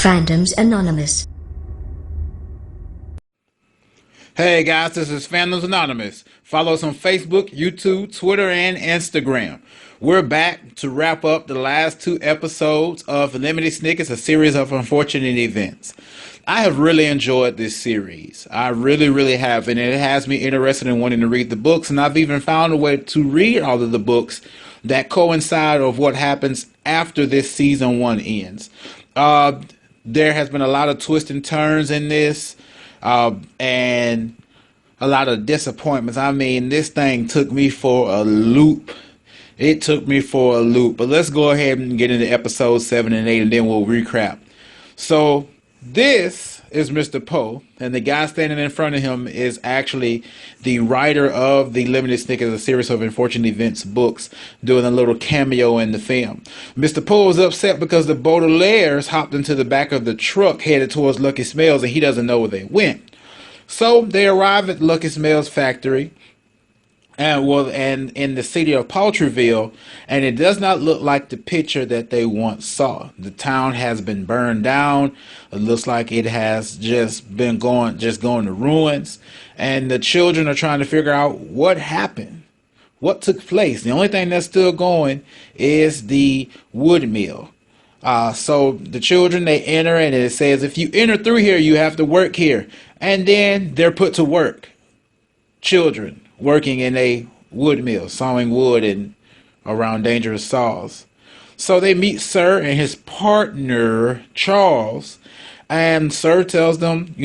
Fandoms Anonymous. Hey guys, this is Fandoms Anonymous. Follow us on Facebook, YouTube, Twitter, and Instagram. We're back to wrap up the last two episodes of Lemony Snicket's A Series of Unfortunate Events. I have really enjoyed this series. I really have, and it has me interested in wanting to read the books, and I've even found a way to read all of the books that coincide of what happens after this season one ends. There has been a lot of twists and turns in this, and a lot of disappointments. I mean, this thing took me for a loop. It took me for a loop. But let's go ahead and get into episode 7 and 8, and then we'll recap. So this is Mr. Poe, and the guy standing in front of him is actually the writer of the Lemony Snicket, A Series of Unfortunate Events books, doing a little cameo in the film. Mr. Poe is upset because the Baudelaires hopped into the back of the truck headed towards Lucky Smells, and he doesn't know where they went. So they arrive at Lucky Smells' factory, and in the city of Paltryville, and it does not look like the picture that they once saw. The town has been burned down. It looks like it has just going to ruins, and the children are trying to figure out what happened, what took place. The only thing that's still going is the wood mill. So the children, they enter, and it says if you enter through here, you have to work here, and then they're put to work. Children working in a wood mill, sawing wood and around dangerous saws. So they meet Sir and his partner, Charles, and Sir tells them,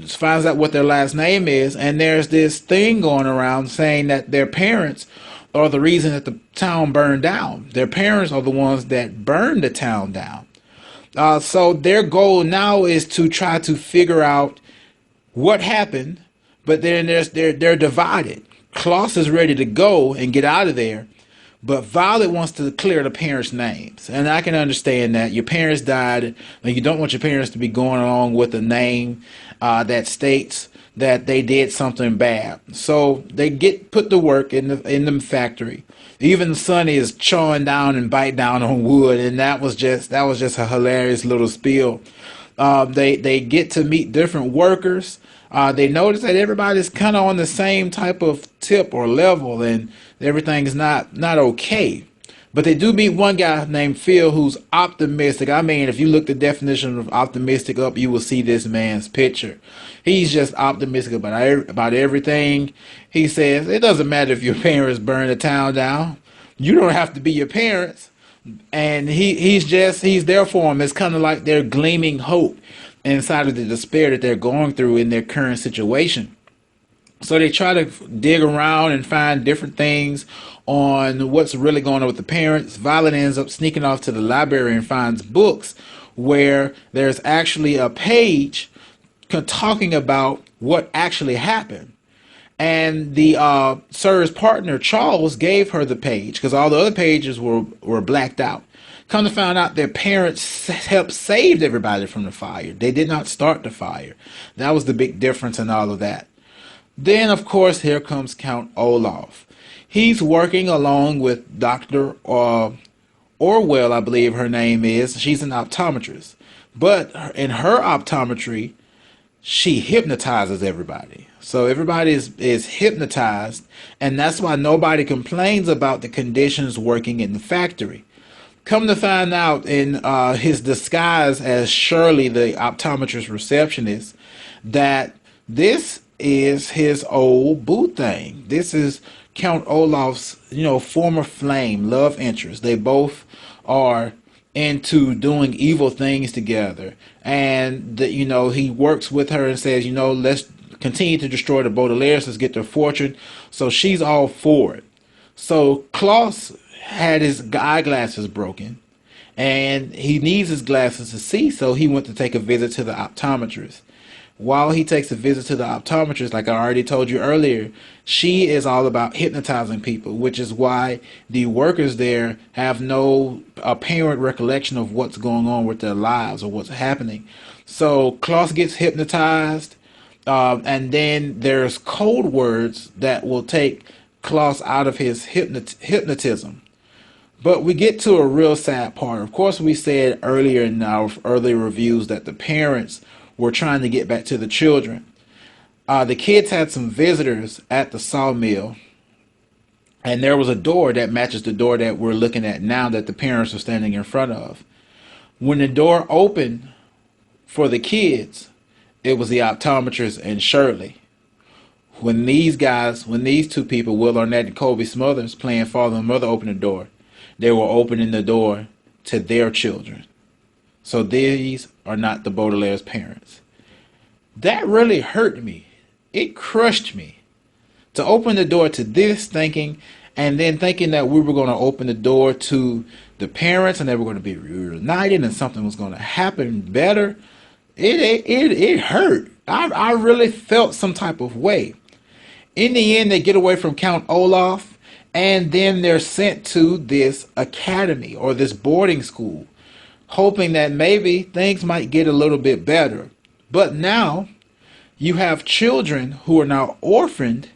finds out what their last name is, and there's this thing going around saying that their parents are the reason that the town burned down. Their parents are the ones that burned the town down. So their goal now is to try to figure out what happened, but then they're divided. Klaus is ready to go and get out of there, but Violet wants to clear the parents' names. And I can understand that. Your parents died, and you don't want your parents to be going along with a name that states that they did something bad. So they get put to work in the factory. Even Sonny is chawing down and biting down on wood, and that was just a hilarious little spiel. They get to meet different workers. They notice that everybody's kind of on the same type of tip or level, and everything's not okay. But they do meet one guy named Phil who's optimistic. I mean, if you look the definition of optimistic up, you will see this man's picture. He's just optimistic about everything. He says it doesn't matter if your parents burn the town down. You don't have to be your parents. And he's there for them. It's kind of like they're gleaming hope inside of the despair that they're going through in their current situation. So they try to dig around and find different things on what's really going on with the parents. Violet ends up sneaking off to the library and finds books where there's actually a page talking about what actually happened. And the Sir's partner, Charles, gave her the page because all the other pages were blacked out. Come to find out their parents helped save everybody from the fire. They did not start the fire. That was the big difference in all of that. Then, of course, here comes Count Olaf. He's working along with Dr. Orwell, I believe her name is. She's an optometrist. But in her optometry, she hypnotizes everybody. So everybody is hypnotized, and that's why nobody complains about the conditions working in the factory. Come to find out, in his disguise as Shirley, the optometrist receptionist, that this is his old boo thing. This is Count Olaf's, former flame, love interest. They both are into doing evil things together, and he works with her and says, let's continue to destroy the Baudelaires, let's get their fortune. So she's all for it. So Klaus had his eyeglasses broken, and he needs his glasses to see, so he went to take a visit to the optometrist. While he takes a visit to the optometrist, like I already told you earlier, she is all about hypnotizing people, which is why the workers there have no apparent recollection of what's going on with their lives or what's happening. So Klaus gets hypnotized, and then there's code words that will take Klaus out of his hypnotism. But we get to a real sad part. Of course, we said earlier in our earlier reviews that the parents were trying to get back to the children. The kids had some visitors at the sawmill, and there was a door that matches the door that we're looking at now that the parents are standing in front of. When the door opened for the kids, it was the optometrist and Shirley. When these two people, Will Arnett and Kobe Smothers, playing father and mother, opened the door, they were opening the door to their children. So these are not the Baudelaire's parents. That really hurt me. It crushed me to open the door to this thinking, and then thinking that we were going to open the door to the parents and they were going to be reunited and something was going to happen better. It hurt. I really felt some type of way. In the end, they get away from Count Olaf, and then they're sent to this academy or this boarding school, hoping that maybe things might get a little bit better. But now you have children who are now orphaned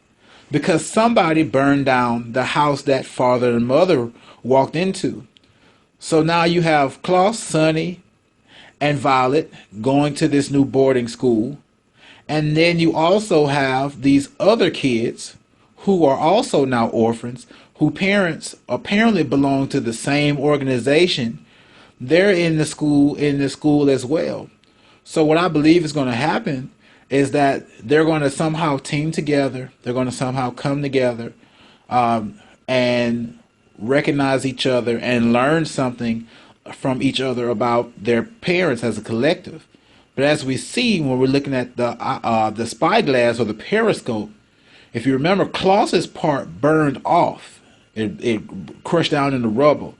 because somebody burned down the house that father and mother walked into. So now you have Klaus, Sonny, and Violet going to this new boarding school. And then you also have these other kids who are also now orphans, whose parents apparently belong to the same organization. They're in the school as well. So what I believe is going to happen is that they're going to somehow team together. They're going to somehow come together and recognize each other and learn something from each other about their parents as a collective. But as we see when we're looking at the spyglass or the periscope, if you remember, Klaus's part burned off. It crushed down in the rubble.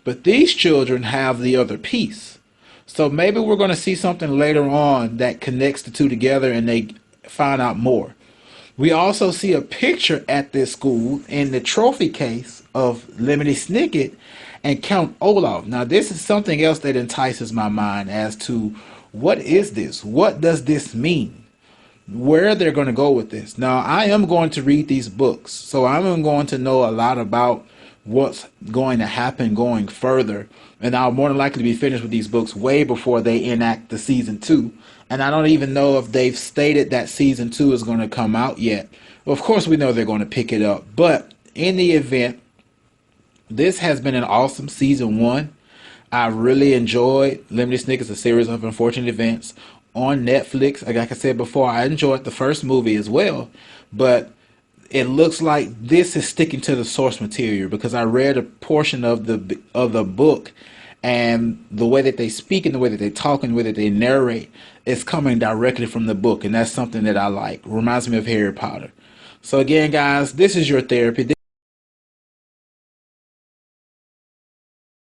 But these children have the other piece. So maybe we're going to see something later on that connects the two together and they find out more. We also see a picture at this school in the trophy case of Lemony Snicket and Count Olaf. Now, this is something else that entices my mind as to what is this? What does this mean? Where they're going to go with this. Now, I am going to read these books, so I'm going to know a lot about what's going to happen going further, and I'll more than likely be finished with these books way before they enact the season 2. And I don't even know if they've stated that season 2 is going to come out yet. Well, of course, we know they're going to pick it up, but in the event, this has been an awesome season 1. I really enjoyed Lemony Snicket's A Series of Unfortunate Events on Netflix. Like I said before, I enjoyed the first movie as well, but it looks like this is sticking to the source material because I read a portion of the book, and the way that they speak and the way that they talk and the way that they narrate is coming directly from the book, and that's something that I like. Reminds me of Harry Potter. So again, guys, this is your therapy.